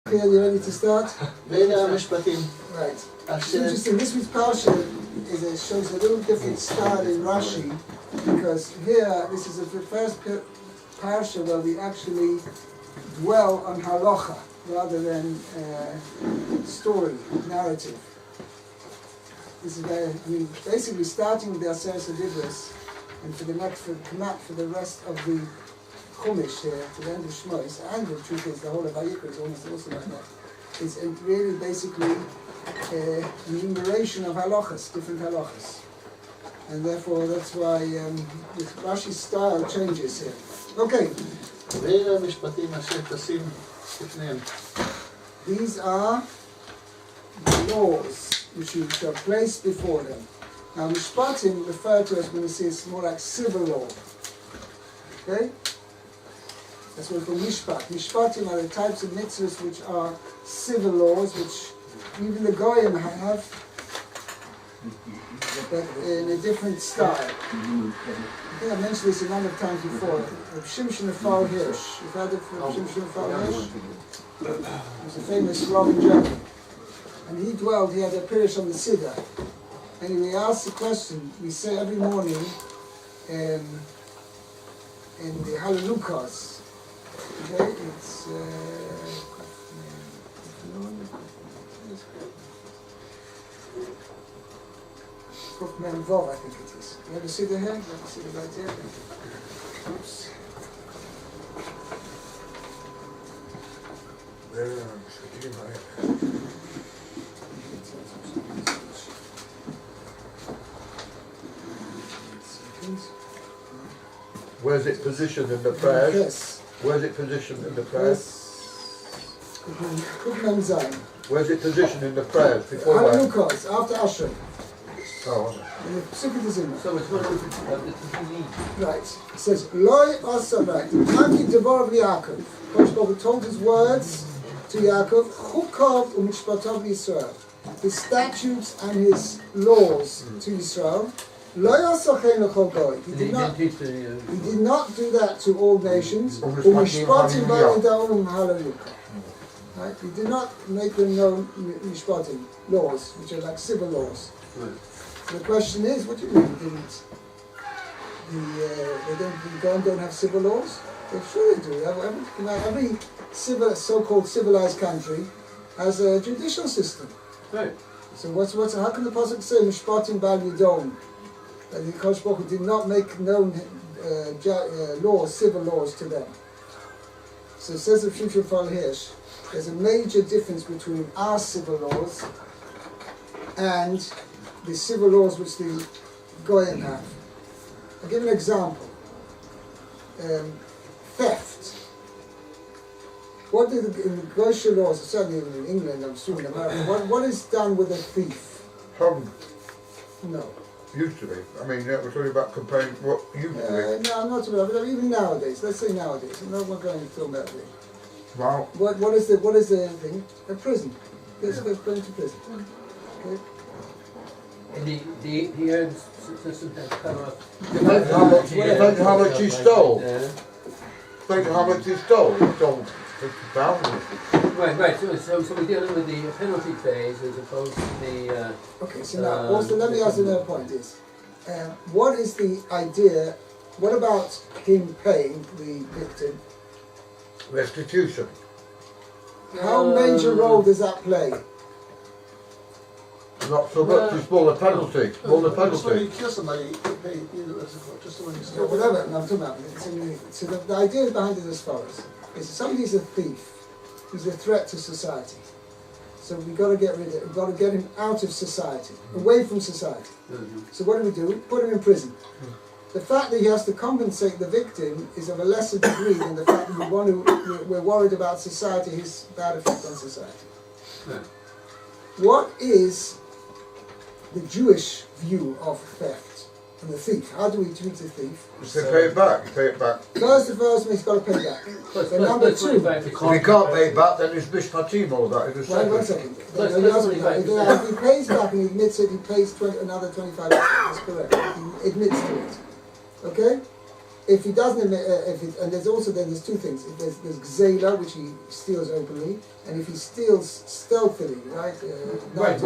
Are you ready to start? Right. It's interesting. This week's parsha shows a little different style in Rashi, because here this is the first parsha where we actually dwell on halacha rather than story, narrative. This is basically starting with the Aseret Adibros, and for the rest of the Chumash here, to the end of Shmos, and the truth is the whole of Vayikra is almost also like that. It's really basically enumeration of halachas, different halachas. And therefore that's why Rashi's style changes here. Okay. These are the laws which you shall place before them. Now Mishpatim referred to as, when you see, it's more like civil law. Okay? That's what we call Mishpat. Mishpatim are the types of mitzvahs which are civil laws, which even the Goyim have, but in a different style. I think I mentioned this a number of times before. Rav Shimshon Afal Hirsch. You've heard of Rav Shimshon Afal Hirsch? He was a famous Rav in Germany. And he had a pirish on the Siddur. And we asked the question, we say every morning in the Halalukas. Okay, it's Kuf Mem Vov, I think it is. You have a Siddur here? You have a Siddur right here? Oops. Where's it positioned in the prayers? Yes. Where's it positioned in the prayers? Where's it positioned in the prayers? Before Hanukkah, after Asher. Oh, So it's one of the right. It says, Loi Asabak, Taki Devar Yaakov. God told his words to Yaakov, Chukov u'mishpatav Yisrael. His statutes and his laws to Yisrael. He did not do that to all nations. Right? He did not make them know mishpatim, laws, which are like civil laws. Right. So the question is, what do you mean? They don't have civil laws? They sure they do. Every so-called civilized country has a judicial system. Right. So how can the pasuk say mishpatim bal yidon? That the Kodesh Baruch Hu did not make known laws, civil laws to them. So it says of Shimshon Fal Hirsch, there's a major difference between our civil laws and the civil laws which the Goyim have. I'll give an example. Theft. What do in the Goyish laws, certainly in England, I'm assuming in America, what is done with a thief? No. Used to be. I mean, we're talking about comparing what used to be. No, I'm not talking about, but even nowadays. Let's say nowadays. I'm not going to film that thing. Wow. What is the thing? A prison. Let's go to prison. Okay. And the old system has cut off. Depends how much you stole. Depends how much you stole. You stole 50,000. Right. So we're dealing with the penalty phase as opposed to the. Okay. So now, also let me ask another point: is what is the idea? What about him paying the victim? Restitution. How major role does that play? Not so much. It's more the penalty. More the Just when penalty. you kill somebody, you pay, just the one you steal. Whatever. No, I'm talking about. So the idea behind it as follows: is somebody's a thief. He's a threat to society. So we've got to get rid of it. We've got to get him out of society, away from society. So what do? Put him in prison. The fact that he has to compensate the victim is of a lesser degree than the fact that we're worried about society, his bad effect on society. What is the Jewish view of theft and the thief? How do we treat the thief? They pay it back. You pay it back. First he's got to pay back. But number two, If you can't pay it back, then it's mishpatim all that. It's a one second. second. If he pays back and he admits it, he pays another 25%. That's correct. He admits to it. Okay? if he doesn't, and there's also there's two things. If there's gzela, which he steals openly, and if he steals stealthily, right? Right.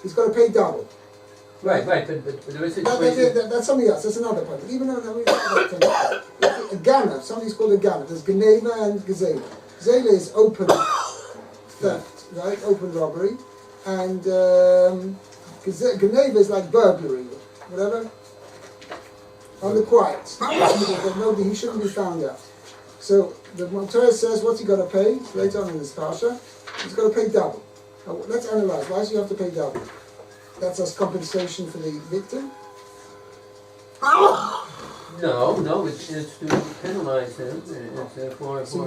He's got to pay double. Right. But there is a situation. That's something else. That's another point. Even though a ganav, somebody's called a ganav. There's geneva and gzela. Gzela is open theft, right? Open robbery, and geneva is like burglary, whatever. On the quiet, nobody, he shouldn't be found out. So the Torah says, what's he got to pay? Later on in this parsha, he's got to pay double. Now, let's analyze. Why does he have to pay double? That's as compensation for the victim? No, it's to penalize him. So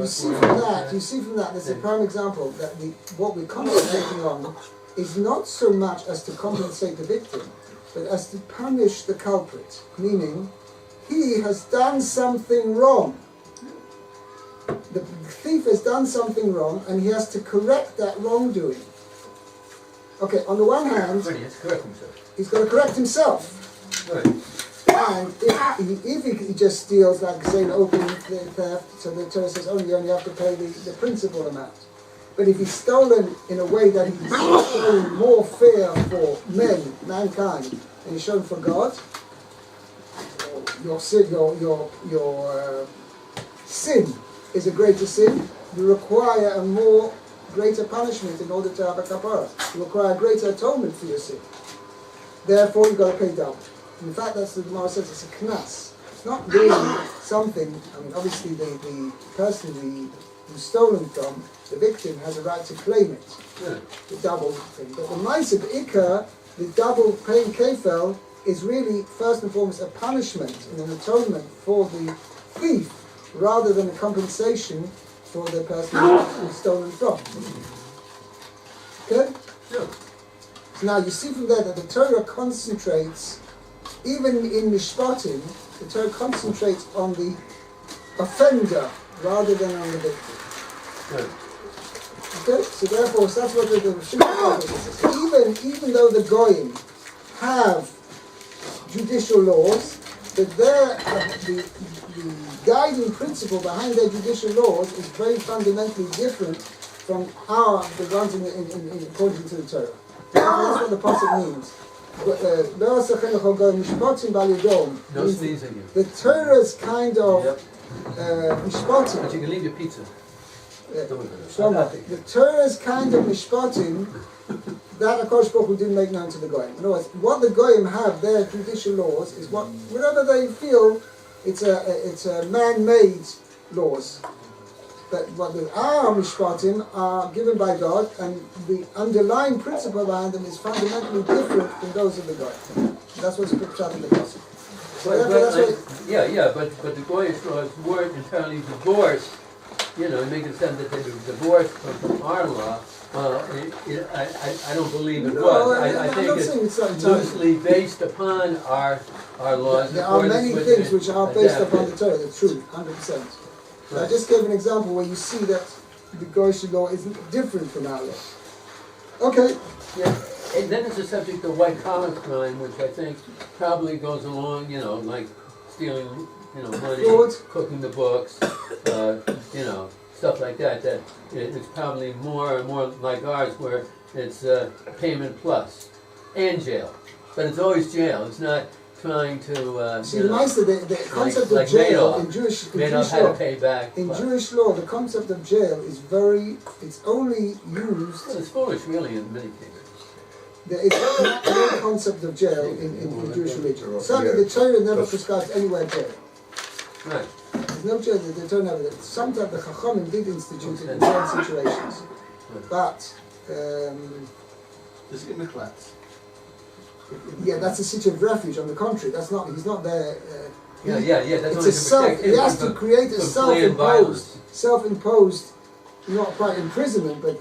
you see from that, there's a prime example that what we're concentrating on is not so much as to compensate the victim, but as to punish the culprit, meaning he has done something wrong. The thief has done something wrong and he has to correct that wrongdoing. Okay, on the one hand, he's got to correct himself. Right. And if he just steals, like say an open theft, so the Torah says, you only have to pay the principal amount. But if he's stolen in a way that he's stolen more fair for mankind, and he's shown for God, your sin is a greater sin. You require a more greater punishment in order to have a kapara. You require a greater atonement for your sin. Therefore, you've got to pay double. In fact, that's the Gemara says it's a knas. It's not really something. I mean, obviously, the person who's stolen from, the victim, has a right to claim it, the double thing. But the ma'aseh b'ikar, the double paying kefel, is really first and foremost a punishment and an atonement for the thief, rather than a compensation for the person who's stolen from. Okay? Yeah. So now you see from there that the Torah concentrates, even in Mishpatim, the Torah concentrates on the offender rather than on the victim. Good. Okay? So therefore, so that's what the Shulchan says. Even though the Goyim have judicial laws, but the guiding principle behind their judicial laws is very fundamentally different from the ones according to the Torah. That's what the pasuk means. No sneezing. The Torah's kind of mishpatim. But you can leave your pizza. The Torah's kind of mishpatim that HaKadosh Baruch Hu didn't make known to the Goyim. In other words, what the Goyim have, their judicial laws, is whatever they feel, it's a man-made laws. But what our mishpatim are given by God, and the underlying principle behind them is fundamentally different from those of the Goyim. That's what's put out in the Pasuk. But the Goyish laws weren't entirely divorced. You know, it makes it sound that they were divorced from our law. I don't believe it was. I think it's loosely based upon our laws. There are many things which are based upon the Torah, the truth, 100%. Right. I just gave an example where you see that the Goyish law is different from our law. Okay. Yeah. And then there's the subject of white collar crime, which I think probably goes along, you know, like stealing, money, Fraud. cooking the books, stuff like that. That it's probably more and more like ours, where it's payment plus and jail, but it's always jail. It's not trying to see the concept of jail in Jewish law. Pay back. In Jewish law, the concept of jail is it's only used. Well, it's foolish, really, in many cases. There is no concept of jail in Jewish religion. Certainly, the Torah never prescribes anywhere jail. Right. There's no jail. The Torah never. Sometimes the Chachamim did institute it in certain situations, but Is it in the class? yeah, that's a city of refuge. On the contrary, that's not. He's not there. That's it's he has to create a self-imposed, not quite imprisonment, but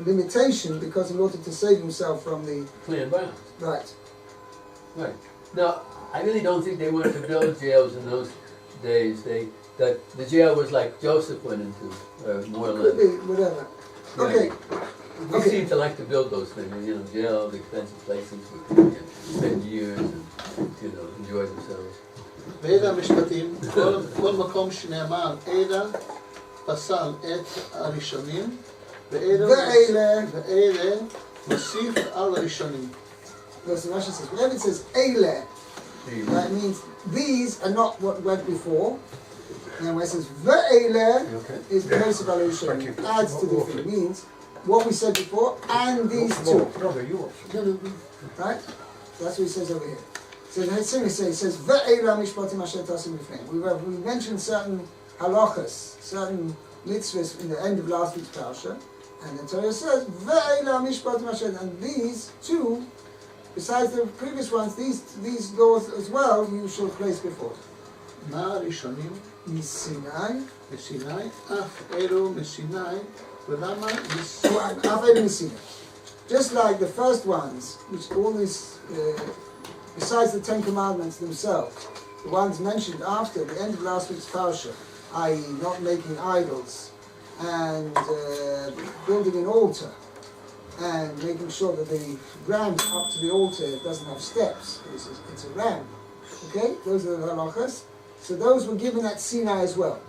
limitation, because in order to save himself from the planned violence. Right. Right. Now, I really don't think they wanted to build jails in those days. The jail was like Joseph went into, more or less. Could be, whatever. Yeah. Okay. We seem to like to build those things, jails, expensive places where people can spend years and, enjoy themselves. ואלה המשפטים, כל מקום שנאמר אלה פסל את הראשונים, ואלה מוסיף על הראשונים. Verse Rashi says, whenever it says Eile, that means these are not what went before. And when it says Ve'ele, is most of our Rishonim, adds to the thing. It means what we said before and these two. Right? That's what he says over here. So the Hatzim says Ve'ele mishpatim asher tasim b'fneim. We mentioned certain halachas, certain mitzvahs in the end of last week's parasha, and the Torah says Ve'ele mishpatim asher, and these two, besides the previous ones, these laws as well, you shall place before. מה הראשונים? מסיני. מסיני, אף אלו מסיני, ולמה אף אלו מסיני. Just like the first ones, which all these, besides the Ten Commandments themselves, the ones mentioned after the end of last week's parasha, i.e. not making idols, and building an altar, and making sure that the ramp up to the altar doesn't have steps, it's a ramp. Okay, those are the halachas. So those were given at Sinai as well.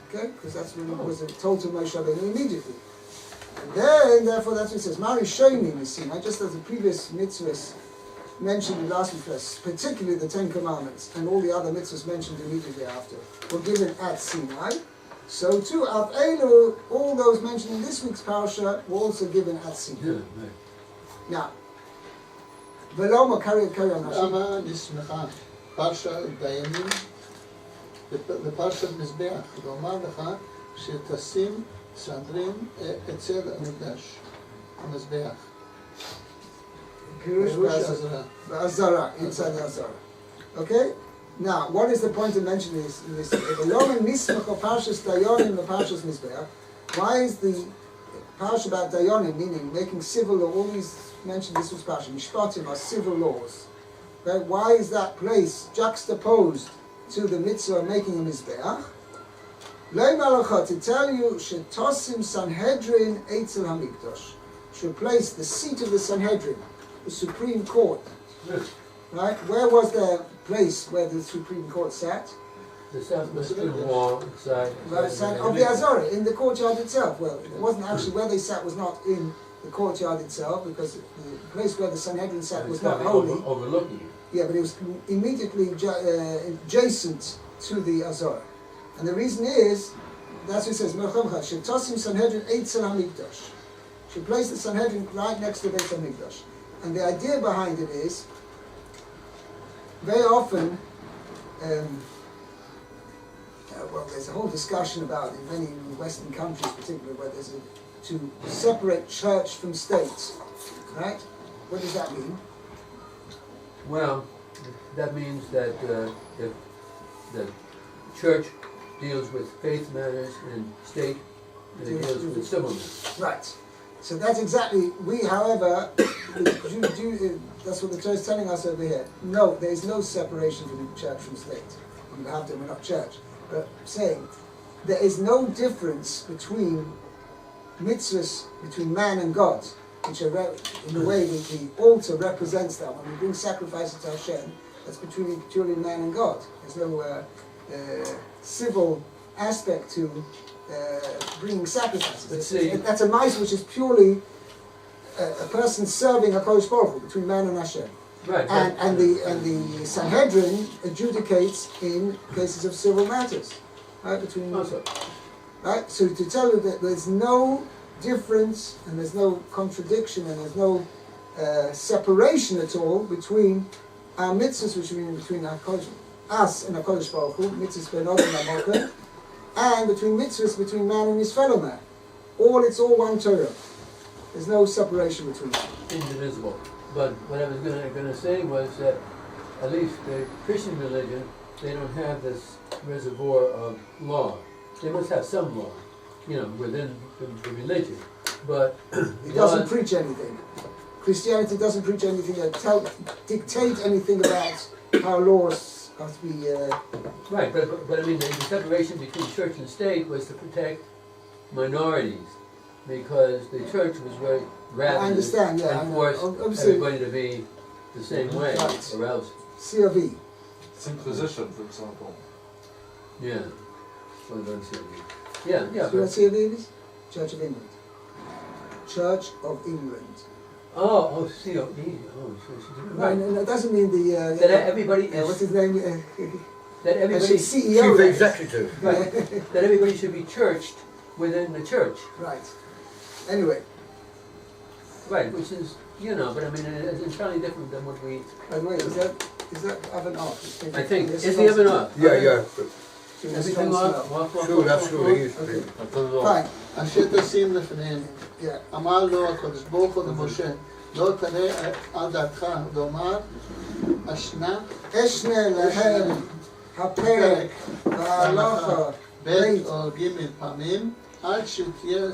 Okay, because that's when it was told to Moshe Rabbeinu immediately. And then, therefore, that's what it says. Mari Shonim is Sinai, just as the previous mitzvahs mentioned in last week's verse, particularly the Ten Commandments and all the other mitzvahs mentioned immediately after, were given at Sinai. So too, Av Elu, all those mentioned in this week's parasha were also given at Sinai. Now, Veloma carry on. למה נסמכה פרשה דיינים לפרשת מזבח, ואומר לך שתשים סנדרים אצל המזבח. Pirush Azara, inside the Azara. Okay? Now, what is the point of mentioning this? Why is the parsha about Dayanim, meaning making civil law, all these mentioned this was parsha, Mishpatim are civil laws. Okay? Why is that place juxtaposed to the mitzvah of making a Mizbeach? Lei Malachot, to tell you, Shetosim Sanhedrin Eitzel HaMikdash, should place the seat of the Sanhedrin, the Supreme Court. Right? Where was the place where the Supreme Court sat? The southwestern wall inside. Of the Azara, in the courtyard itself. Well, it wasn't actually where they sat was not in the courtyard itself, because the place where the Sanhedrin sat was not holy. Overlooking it. Yeah, but it was immediately adjacent to the Azara. And the reason is, that's what it says, Shetosim Sanhedrin Eitzel HaMikdash. Should place the Sanhedrin right next to Beit HaMikdash. And the idea behind it is, very often, well, there's a whole discussion about, in many Western countries particularly, where there's to separate church from state, right? What does that mean? Well, that means that the church deals with faith matters and state deals with civil matters. Right. So that's exactly, however, that's what the church is telling us over here. No, there is no separation between church from state. You have to, we're not church. But saying, there is no difference between mitzvahs, between man and God, which are, in a way, the altar represents that. When we bring sacrifices to Hashem, that's between purely man and God. There's no civil aspect to bringing sacrifices. That's a mice which is purely a person serving HaKadosh Baruch Hu, between man and Hashem. Right. And the Sanhedrin adjudicates in cases of civil matters. Right? Between right? So to tell you that there's no difference and there's no contradiction and there's no separation at all between our mitzvahs, which mean between us and HaKadosh Baruch Hu, mitzvahs ben Odom Lamoken, and between mitzvahs between man and his fellow man. It's all one Torah. There's no separation between them. Indivisible. But what I was going to say was that at least the Christian religion, they don't have this reservoir of law. They must have some law, within the religion. But it doesn't preach anything. Christianity doesn't preach anything that dictate anything about how laws have to be. Right, but I mean the separation between church and state was to protect minorities, because the church was very rather than force everybody to be the same way, right. or else. CRV. It's Inquisition, for example. Yeah. Well, don't see it. Yeah, yeah. Do you see it is? Church of England. Church of England. Oh, COE. Oh, Right. No, it doesn't mean the. That everybody is. What's his name? That everybody. CEO. Chief executive. Right. That everybody should be churched within the church. Right. Anyway, Right, which is, but I mean, it's entirely different than what we. by the way, is that oven off? I think. Is the oven up? Yeah. Everything off? True, that's true. It is. Okay. I turn it off. Fine. אשר תשים לפניהם. Yeah. אמר לו הקדוש ברוך הוא למשה, לא תראה על דעתך לומר, אשנה אשנה להם הפרק וההלכה ב' או ג' פעמים, עד שתהיה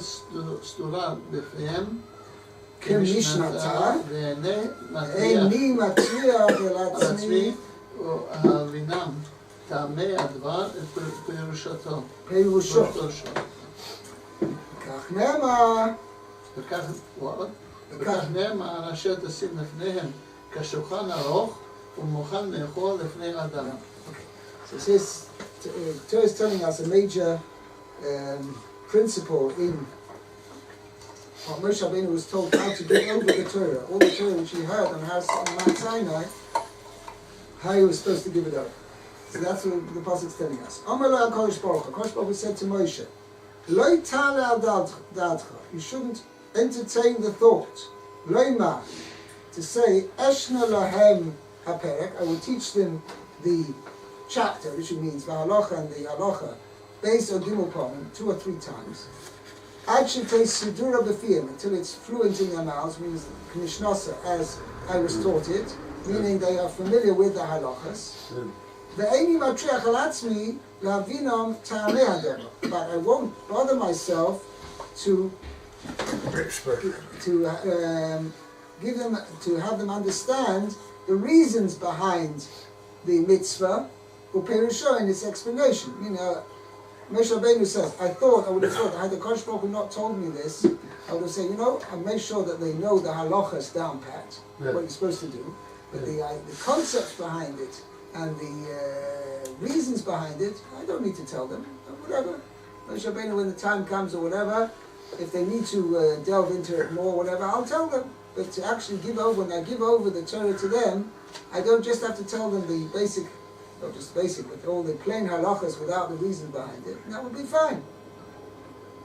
סדורה בפיהם, כמשנתה, ואיני איני מטריח על לעצמי עצמי, והבינם טעמי הדבר פירושתו. פירושו. כך נאמר, וכך נאמר אשר תשים לפניהם כשולחן ארוך ומוכן לאכול לפני אדם. So this Torah is telling us a major principle in what Moshe Rabbeinu was told how to get over the Torah, all the Torah which he heard on Mount Sinai, how he was supposed to give it up. So that's what the pasuk is telling us. Amar lo HaKadosh Baruch Hu. HaKadosh Baruch Hu said to Moshe, Lo tale al dadcha. You shouldn't entertain the thought. Lo ma, to say Eshna lahem haperek. I will teach them the chapter, which means the halacha and the halacha, based on gimel pamim 2 or 3 times. Ad shetei sidura b'fiyim, until it's fluent in their mouths, means knishnasa, as I was taught it, meaning they are familiar with the halachas. Ve'eni matriach al atzmi lavinam ta'amei hadava, but I won't bother myself to give them, to have them understand the reasons behind the mitzvah, u'perusho, in its explanation. Moshe Rabbeinu says, I would have thought, had the Kodesh Baruch Hu not told me this, I would have said, I make sure that they know the halachas down pat, what you're supposed to do, but the concepts behind it and the reasons behind it, I don't need to tell them, whatever. Moshe Rabbeinu, when the time comes or whatever, if they need to delve into it more, whatever, I'll tell them. But to actually when I give over the Torah to them, I don't just have to tell them the basic, not just basic, but all the plain halachas without the reason behind it. And that would be fine.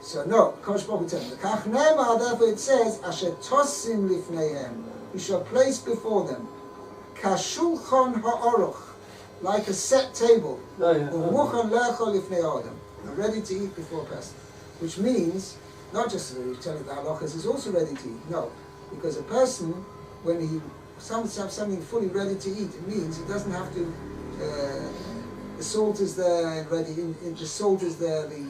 So no, Kodesh Baruch Hu tells me. Kach ne'emar, therefore it says, Asher tosim lifneihem, you shall place before them, kashulchan ha'aruch, like a set table, u'muchan le'echol lifnei adam, ready to eat before a person. Which means, not just telling the halachas is also ready to eat. No, because a person, when he something fully ready to eat, it means he doesn't have to. The salt is there ready. The salt is there. The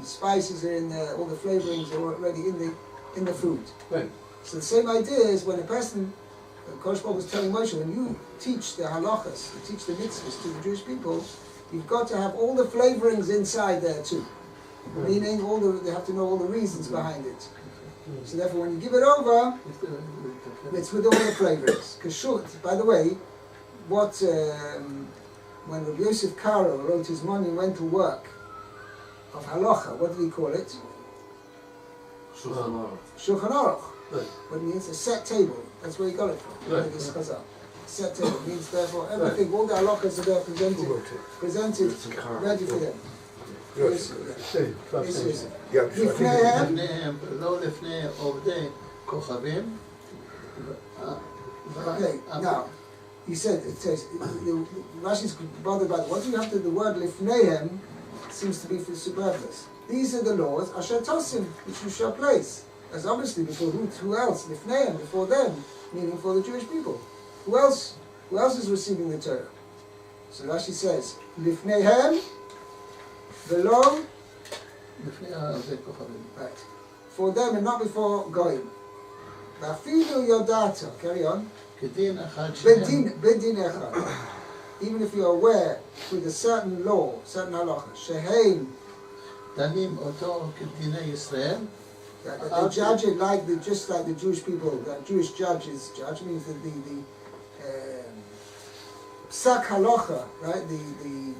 spices are in there. All the flavorings are already in the food. Right. So the same idea is when a person, Kodesh Baruch Hu was telling Moshe, when you teach the halachas, you teach the mitzvahs to the Jewish people, you've got to have all the flavorings inside there too. Meaning they have to know all the reasons behind it. So therefore when you give it over, it's with all the flavorings. By the way, when Rabbi Yosef Karo wrote his monumental work of halacha, what did he call it? Shulchan Aruch. Shulchan Aruch. Right. What means a set table. That's where he got it from. Right. This chazal. Set table means therefore everything, all the halachas are there presented, ready for them. Yes. לפניהם, לא לפני עובדי כוכבים. Okay, now, he said, it says, Rashi is bothered by what do you have to, the word lifneihem seems to be superfluous. These are the laws, asher tosim, which you shall place. As obviously before who else? Lifneihem, before them, meaning for the Jewish people. Who else is receiving the Torah? So Rashi says, lifneihem, below, right, for them and not before goyim. Vafilu yodata, carry on. Bedin echad. Even if you are aware with a certain law, certain halacha, sheheim, דנים אותו כדיני ישראל. that they judge it just like the Jewish people, that Jewish judges judge, means that psak halacha, right? The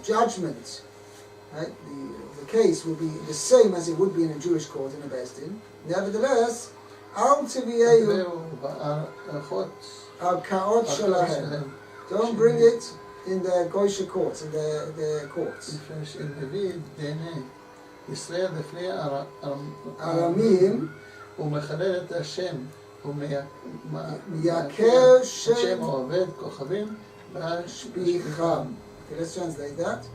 judgment, right? The case will be the same as it would be in a Jewish court in a Beis Din. Nevertheless, al tiviyehu al kaot shalahem. Don't bring it in the Goysha courts, in the courts. Aramim ומחלל את השם, מייקר שם שם עובד כוכבים shpicham. Okay, let's translate that.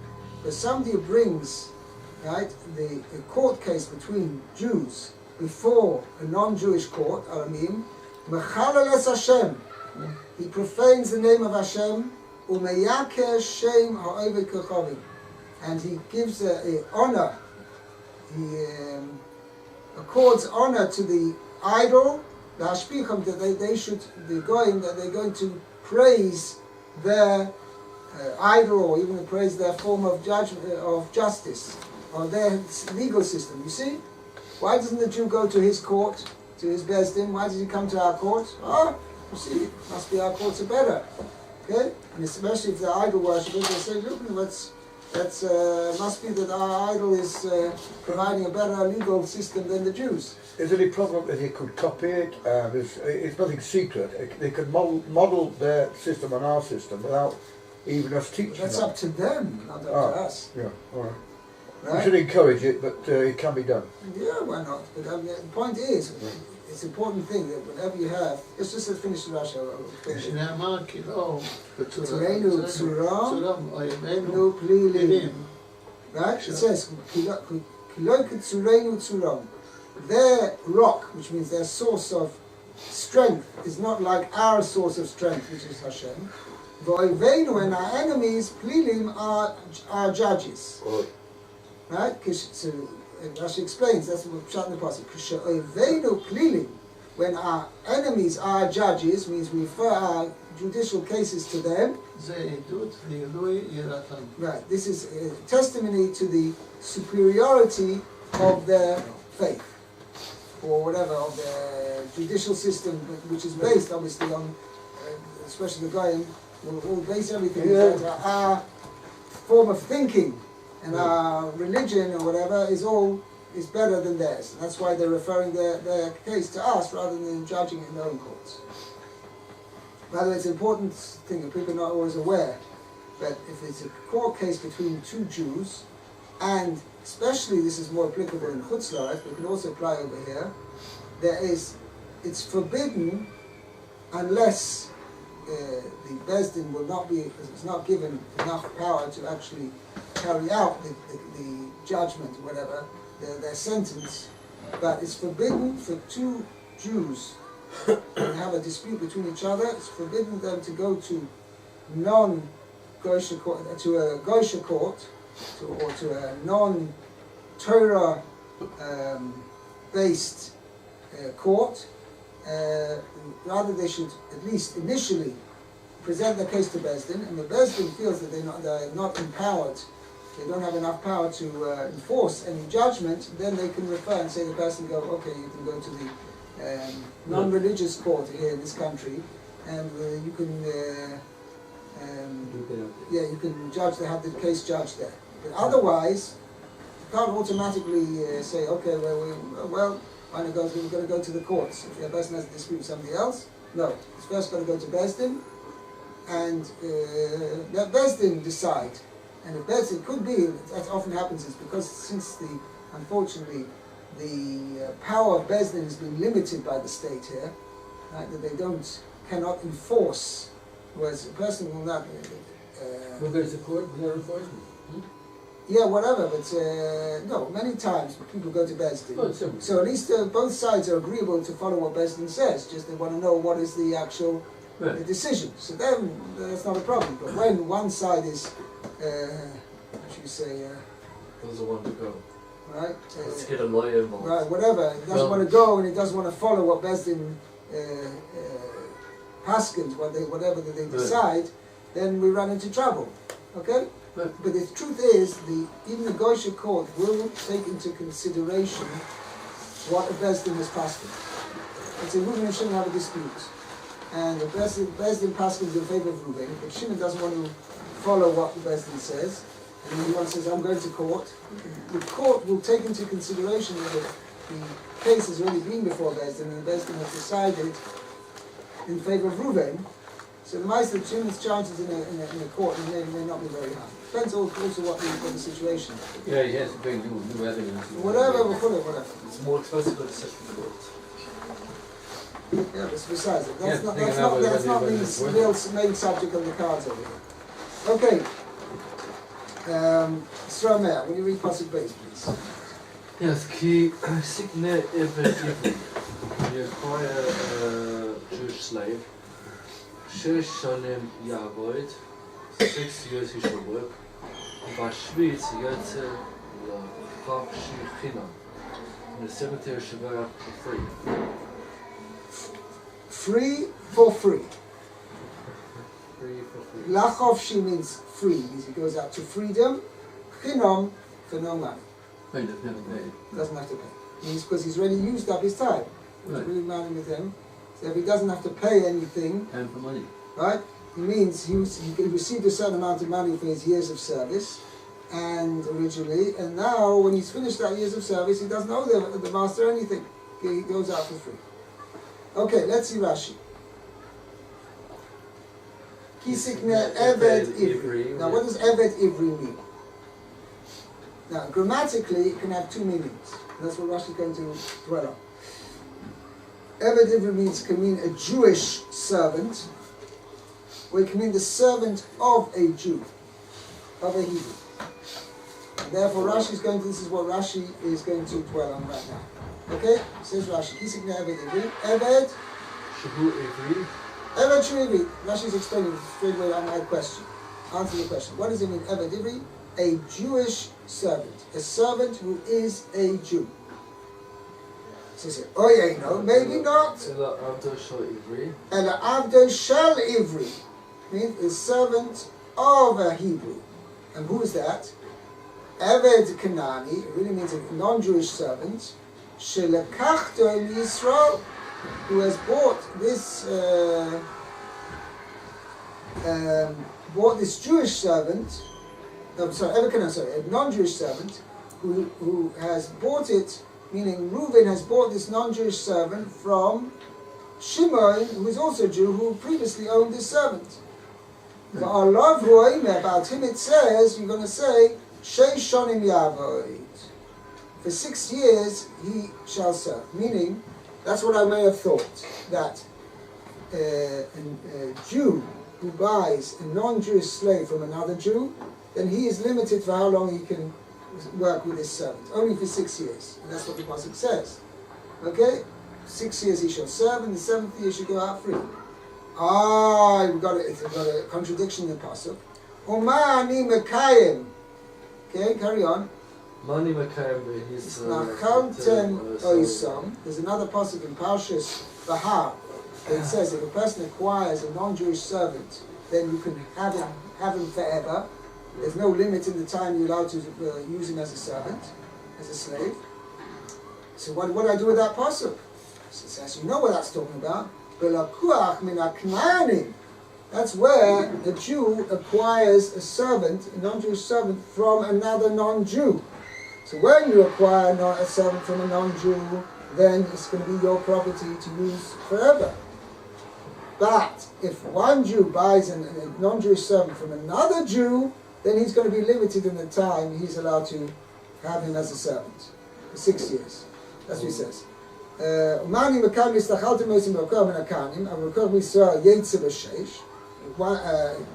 But somebody who brings, right, the court case between Jews before a non-Jewish court, Aramim, mechalel es Hashem. He profanes the name of Hashem, umeyaker shem ha'oved kochavim, and he gives honor. He accords honor to the idol, the hashpicham, that they should be going, that they're going to praise their idol, or even praise their form of judgment, of justice, or their legal system. You see, why doesn't the Jew go to his court, to his Beis Din? Why does he come to our court? Oh, you see, must be our courts are better. Okay, and especially if they're idol worshippers, they say, look, that's must be that our idol is providing a better legal system than the Jews. Is there any problem that he could copy it? It's nothing secret. They could model their system on our system without even us teaching them. That's up to them, not up to us. Yeah, all right. Right? We should encourage it, but it can be done. Yeah, why not? But the point is, it's an important thing that whenever you have, let's just finish the Rashi. שנאמר כי לא צורנו צורם, no plilim. Right? It says, Kilo k'tzurenu tzuram. Their rock, which means their source of strength, is not like our source of strength, which is Hashem. V'oivenu, and our enemies, plilim, are our judges. Right? So Rashi explains, that's what Pshat in the Pasuk. K'she'oivenu plilim, when our enemies are judges, means we refer our judicial cases to them. Right, this is a testimony to the superiority of their faith, or whatever, of the judicial system, which is based obviously on, especially the Goyim, will base everything on our form of thinking, and our religion or whatever is better than theirs. And that's why they're referring their case to us rather than judging it in their own courts. By the way, it's an important thing that people are not always aware, that if it's a court case between two Jews, and especially this is more applicable in Chutz La'aretz, but it can also apply over here, it's forbidden unless the Beis Din is not given enough power to actually carry out the judgment, or whatever, their sentence. But it's forbidden for two Jews who have a dispute between each other. It's forbidden them to go to non-Goysha court, to a Goysha court, or to a non-Torah based court. Rather, they should at least initially present their case to Beis Din, and the Beis Din feels that they're not empowered, they don't have enough power to enforce any judgment, then they can refer and say to the person, okay, you can go to the non-religious court here in this country, and you can you can have the case judged there. But otherwise, you can't automatically say, okay, we're going to go to the courts. If the person has a dispute with somebody else, no. It's first got to go to Beis Din, and let Beis Din decide. And if Beis Din, could be, that often happens, is because since unfortunately, the power of Beis Din has been limited by the state here, right, that they cannot enforce, whereas a person will not... Well, there's a court with no enforcement. Yeah, whatever, but no, many times people go to Beis Din. Oh, so at least both sides are agreeable to follow what Beis Din says, just they want to know what is the actual decision. So then that's not a problem. But when one side is, what should you say, doesn't want to go. Right? Let's get a lawyer involved. Right, whatever. He doesn't want to go, and he doesn't want to follow what Beis Din paskins, whatever that they decide, then we run into trouble. Okay? But the truth is, even the Goysha court will take into consideration what a Beis Din has paskin. It's a woman shouldn't have a dispute. and the Bezdin Paskins in favor of Reuben. If Shimon doesn't want to follow what the Bezdin says, and he wants to say, I'm going to court, the court will take into consideration that the case has already been before Bezdin, and the Bezdin has decided in favor of Reuben. So the Meister Shimon's chances in a court may not be very high. Depends also what the situation is. Yeah, he has to bring new evidence. Whatever. It's more expensive than the second court. Yeah, but besides it, that's Yeah, not they can that's have not it that's not when the it's worth real main subject of the cards over here. Okay. Stromer, will you read Pasuk Base, please? Yes, ki signe even when you acquire a Jewish slave, 6 shanim yavoid, 6 years he shall work. Bashvitz yotze Nafshi chinam. In the 7th year should go out for free. Free for free. Free for free. Lachovshi means free, means he goes out to freedom. Chinom for no money. Wait, they've never paid. Doesn't have to pay. Means because he's already used up his time. He's Right. really married with him. So if he doesn't have to pay anything, Time for money. right? It means he received a certain amount of money for his years of service, and originally, and now when he's finished that years of service, he doesn't owe the master anything. Okay, he goes out for free. Okay, let's see Rashi. Kisikne Eved Ivri. Now, what does Eved Ivri mean? Now, grammatically, it can have two meanings. That's what Rashi is going to dwell on. Eved Ivri can mean a Jewish servant, or it can mean the servant of a Jew, of a Hebrew. And therefore, this is what Rashi is going to dwell on right now. Okay? Says Rashi, Kisikne Eved Ivri. Eved Shabu Ivri. Eved Ivri. Rashi is explaining straight away on my question. Answer the question. What does it mean, Eved Ivri? A Jewish servant. A servant who is a Jew. So you say, oh yeah, no, maybe not. Ela Avdo Shal Ivri. Ela Avdo Shel Ivri means a servant of a Hebrew. And who is that? Eved Kanani, it really means a non-Jewish servant. Shelekachto in Yisrael, who has bought this Jewish servant. A non-Jewish servant who has bought it, meaning Reuben has bought this non-Jewish servant from Shimon, who is also a Jew, who previously owned this servant. But our love about him, it says, you're going to say, Shei Shonim Yavoid. For 6 years he shall serve. Meaning, that's what I may have thought, that a Jew who buys a non-Jewish slave from another Jew, then he is limited for how long he can work with his servant. Only for 6 years. And that's what the Pasuk says. Okay? 6 years he shall serve, and the 7th year he should go out free. You've got a contradiction in the Pasuk. Umani Mekayim. Okay, carry on. Mani Mekayim his Nachaltem Oisam. There's another Pasuk in Parshas Bahar. It says if a person acquires a non-Jewish servant, then you can have him forever. There's no limit in the time you're allowed to use him as a servant, as a slave. So what do I do with that pasuk? So you know what that's talking about. That's where a Jew acquires a servant, a non-Jewish servant, from another non-Jew. So when you acquire a servant from a non-Jew, then it's going to be your property to use forever. But if one Jew buys a non-Jewish servant from another Jew, then he's going to be limited in the time he's allowed to have him as a servant for 6 years. That's what he says.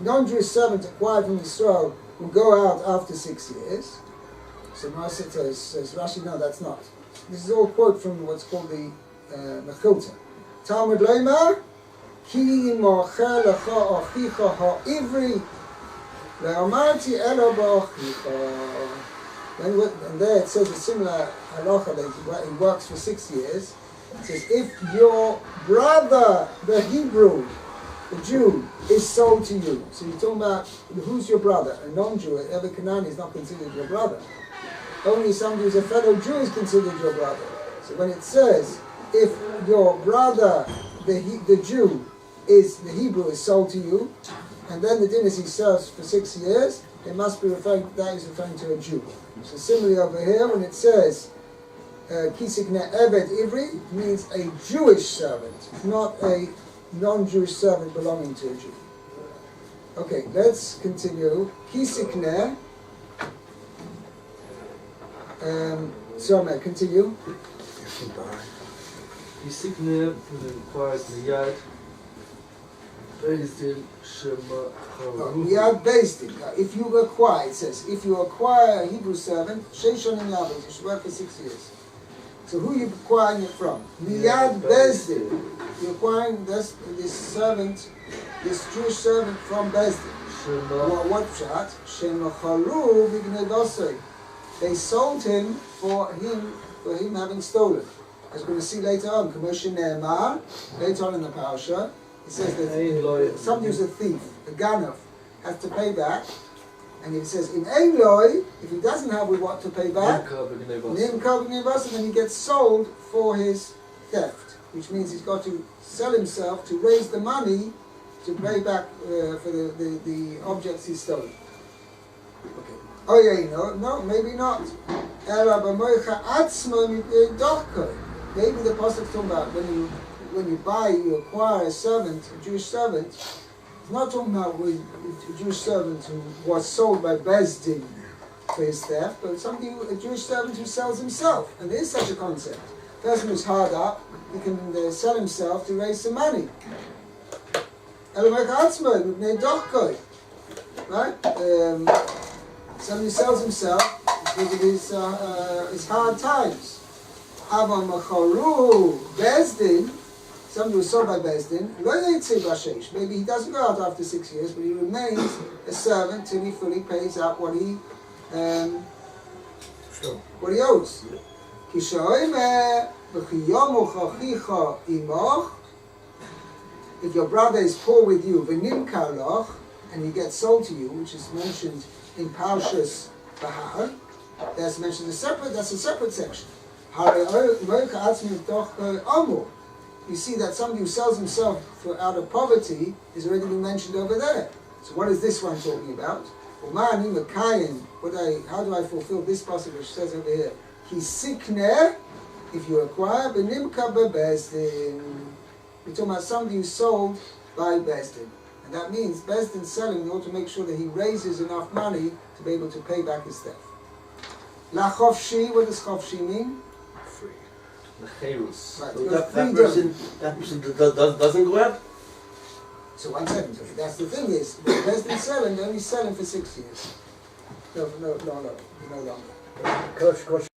Non-Jewish servant acquired from Israel will go out after 6 years. So Marasita says, Rashi, no, that's not. This is all quote from what's called the Mechilta. Talmud Leimar, Ki mocher lecha achicha ha'ivri le'amarti elo ba'achicha. And there it says a similar halacha that he works for 6 years. It says, if your brother, the Hebrew, the Jew, is sold to you. So you're talking about who's your brother? A non-Jew, every Canaan is not considered your brother. Only somebody who's a fellow Jew is considered your brother. So when it says, if your brother, the Jew, is the Hebrew is sold to you, and then the din is he serves for 6 years, it must be referring, that is referring to a Jew. So similarly over here, when it says Kisikne Eved Ivri, means a Jewish servant, not a non-Jewish servant belonging to a Jew. Okay, let's continue. Kisikne. Tsama, continue. Kisikne requires Miyad. Bezdin Shema Charuhu. Miyad Bezdin. If you acquire, it says, if you acquire a Hebrew servant, Sheishonim Yavos, you should work for 6 years. So who are you acquiring it from? Miyad Bezdin. You're acquiring this servant, this Jewish servant from Bezdin. What pshat? Shema Charu Vignedosei. They sold him for him having stolen. As we're going to see later on, Chumash Ne'emar, later on in the parasha, it says that somebody who's a thief, a ganav, has to pay back. And it says, in Ein Loi, if he doesn't have with what to pay back, then he gets sold for his theft, which means he's got to sell himself to raise the money to pay back for the objects he's stolen. Okay. Oh yeah, no, maybe not. Maybe the pasuk talking about when you acquire a servant, a Jewish servant. It's not talking about a Jewish servant who was sold by Bezdin for his theft, but a Jewish servant who sells himself. And there is such a concept. A person who's hard up, he can sell himself to raise some money. Right? Somebody sells himself because of his hard times. Bezdin, somebody was sold by Bezdin, maybe he doesn't go out after 6 years, but he remains a servant till he fully pays out what he owes. If your brother is poor with you, and he gets sold to you, which is mentioned in Parshas Bahar, that's mentioned that's a separate section. You see that somebody who sells himself out of poverty is already been mentioned over there. So what is this one talking about? How do I fulfill this passage which says over here? Kisikne, if you acquire, benimka bebezdin. We're talking about somebody who's sold by Bezdin. And that means Bezdin selling in order to make sure that he raises enough money to be able to pay back his theft. La chofshi, what does chofshi mean? Free. The Cherus. Right, So that person doesn't go out? So 1 second, that's the thing is, when Bezdin selling, they're only selling for 6 years. No longer. Question.